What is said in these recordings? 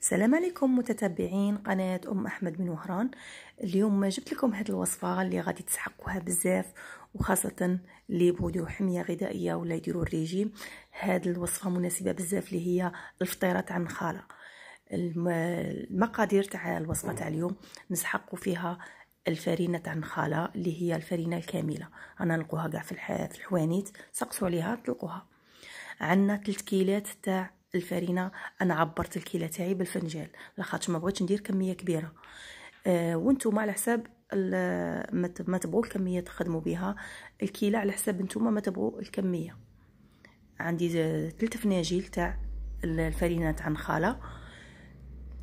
السلام عليكم متتبعين قناة أحمد بن وهران. اليوم جبت لكم هذه الوصفة اللي غادي تسحقوها بزاف، وخاصة اللي بغيو حمية غذائية ولا يديروا الريجيم. هذه الوصفة مناسبة بزاف اللي هي الفطيرة تاع النخالة. المقادير تاع الوصفة تاع اليوم: نسحقوا فيها الفرينة تاع النخالة اللي هي الفرينة الكاملة، انا نلقوها كاع في الحوانيت، سقسوا عليها تلقوها. عندنا 3 كيلات تاع الفرينه، انا عبرت الكيله تاعي بالفنجان لاخاطش ما بغيتش ندير كميه كبيره. وانتم على حساب ما تبغوا الكميه تخدموا بها الكيله، على حساب نتوما ما تبغوا الكميه. عندي 3 فناجيل تاع الفرينه تاع النخاله،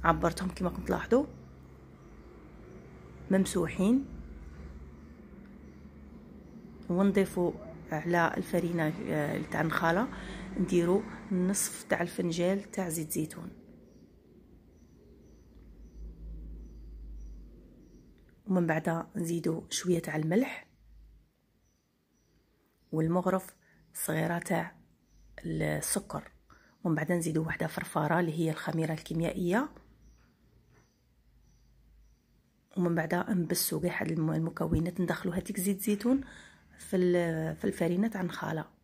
عبرتهم كما راكم تلاحظوا ممسوحين، ونضيفوا على الفرينه تاع النخاله نديروا نصف تاع الفنجال تاع زيت زيتون، ومن بعد نزيدوا شويه تاع الملح والمغرف صغيره تاع السكر، ومن بعد نزيدوا واحده فرفاره اللي هي الخميره الكيميائيه، ومن بعد نبسوا كاع هاد المكونات، ندخلوا هذيك زيت زيتون في الفرينه تاع النخاله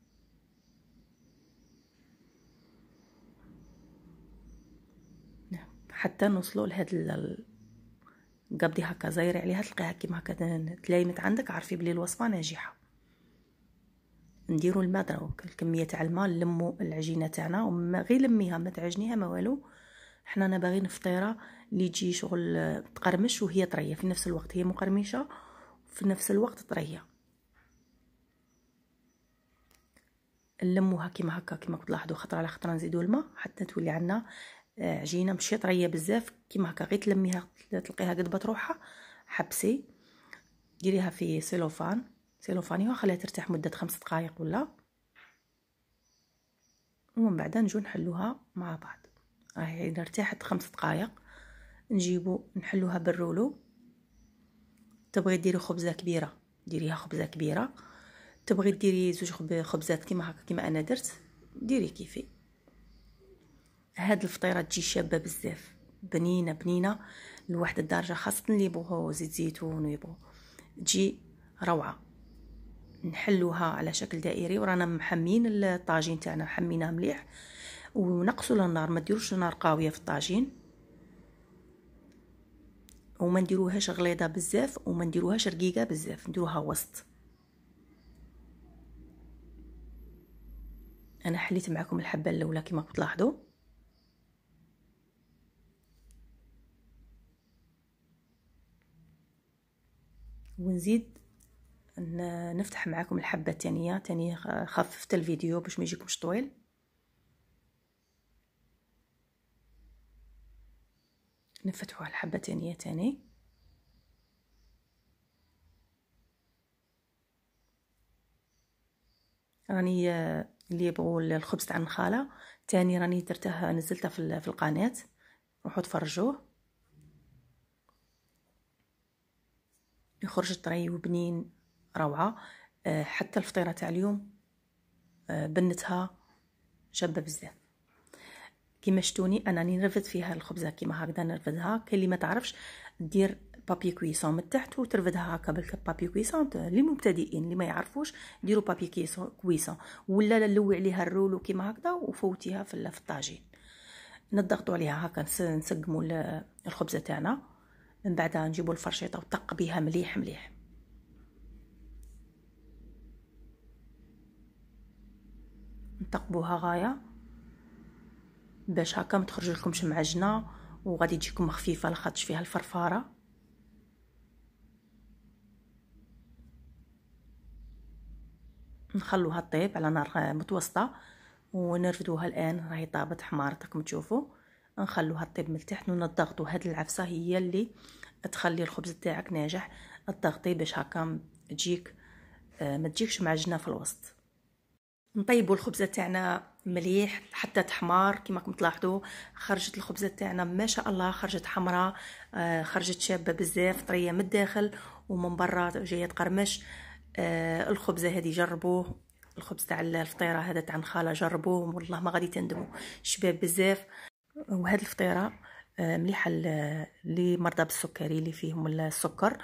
حتى نوصلوا لهاد قبضي هكا زايري عليها، تلقيها كيما هكا تلايمت عندك، عارفي بلي الوصفه ناجحه. نديروا الماء دروك الكميه تاع الماء، نلموا العجينه تاعنا وما غير لميها ما تعجنيها ما والو. حنا انا باغيين فطيره اللي تجي شغل تقرمش وهي طريه في نفس الوقت، هي مقرمشه في نفس الوقت طريه. نلموها كيما هكا كيما تلاحظوا، خطره على خطره نزيدوا الماء حتى تولي عندنا عجينه ماشي طريه بزاف، كيما هكا غير تلميها تلقيها قدبت روحها. حبسي ديريها في سيلوفاني وخليها ترتاح مده 5 دقائق ولا، ومن بعد نجو نحلوها مع بعض. راهي اذا ارتاحت 5 دقائق نجيبو نحلوها بالرولو. تبغي ديري خبزه كبيره ديريها خبزه كبيره، تبغي ديري 2 خبزات كيما هكا كيما انا درت ديري كيفي. هاد الفطيره تجي شابه بزاف، بنينه لواحد الدرجه، خاصه اللي يبغوا زيت زيتون ويبغوا تجي روعه. نحلوها على شكل دائري، ورانا محمين الطاجين تاعنا حميناه مليح، ونقصوا النار، ما ديروش نار قاويه في الطاجين، وما نديروهاش غليظه بزاف وما نديروهاش رقيقه بزاف، نديروها وسط. انا حليت معكم الحبه الاولى كما تلاحظوا، ونزيد نفتح معكم الحبه الثانيه. تاني خففت الفيديو باش ما يجيكمش طويل. نفتحوا الحبه الثانيه تاني، راني اللي يبغوا الخبز تاع النخاله تاني راني درته نزلته في القناه، روحوا تفرجوه، يخرج طري وبنين روعه. حتى الفطيره تاع اليوم بنتها شابه بزاف. كيما شتوني انني نرفد فيها الخبزه كيما هكذا نرفدها. كاين اللي ما تعرفش دير بابي كويسون من تحت وترفدها هكا بالبابي كويسون، اللي مبتدئين اللي ما يعرفوش ديروا بابي كويسون، ولا نلوي عليها الرولو كيما هكذا وفوتيها في الطاجين. نضغطوا عليها هكا نسقموا الخبزه تاعنا، من بعد نجيبوا الفرشيطه وطق بها مليح مليح. نثقبوها غايه باش هكا ما تخرج لكمش معجنه وغادي تجيكم خفيفه لاخاطش فيها الفرفاره. نخلوها طيب على نار متوسطه ونرفدوها. الان راهي طابت حمار راكم تشوفوا، نخلوها طيب من التحت ونضغطوا. هاد العفسه هي اللي تخلي الخبز تاعك ناجح، الضغطي باش هكا تجيك ما تجيكش معجنه في الوسط. نطيبوا الخبزه تاعنا مليح حتى تحمار كما راكم تلاحظوا. خرجت الخبزه تاعنا ما شاء الله، خرجت حمراء، خرجت شابه بزاف، طريه من الداخل ومن برا جايه تقرمش. الخبزه هذه جربوه، الخبز تاع الفطيره هذا تاع النخاله جربوه والله ما غادي تندموا، شباب بزاف. وهذه الفطيره مليحه اللي مرضى بالسكري اللي فيهم السكر،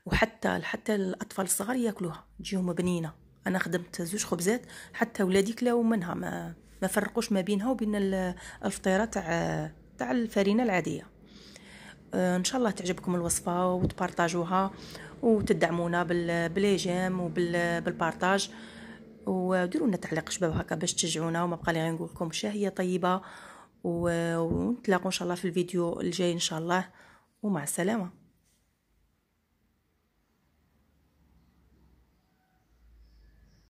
وحتى الاطفال الصغار ياكلوها تجيهم بنينه. انا خدمت 2 خبزات حتى ولادي كلاو منها، ما فرقوش ما بينها وبين الفطيره تاع الفرينه العاديه. ان شاء الله تعجبكم الوصفه وتبارطاجوها وتدعمونا بالجيم وبالبارطاج، وديروا لنا تعليق شباب هكا باش تشجعونا. وما بقى لي غير نقول لكم شهيه طيبه، ونتلاقوا ان شاء الله في الفيديو الجاي ان شاء الله، ومع السلامه.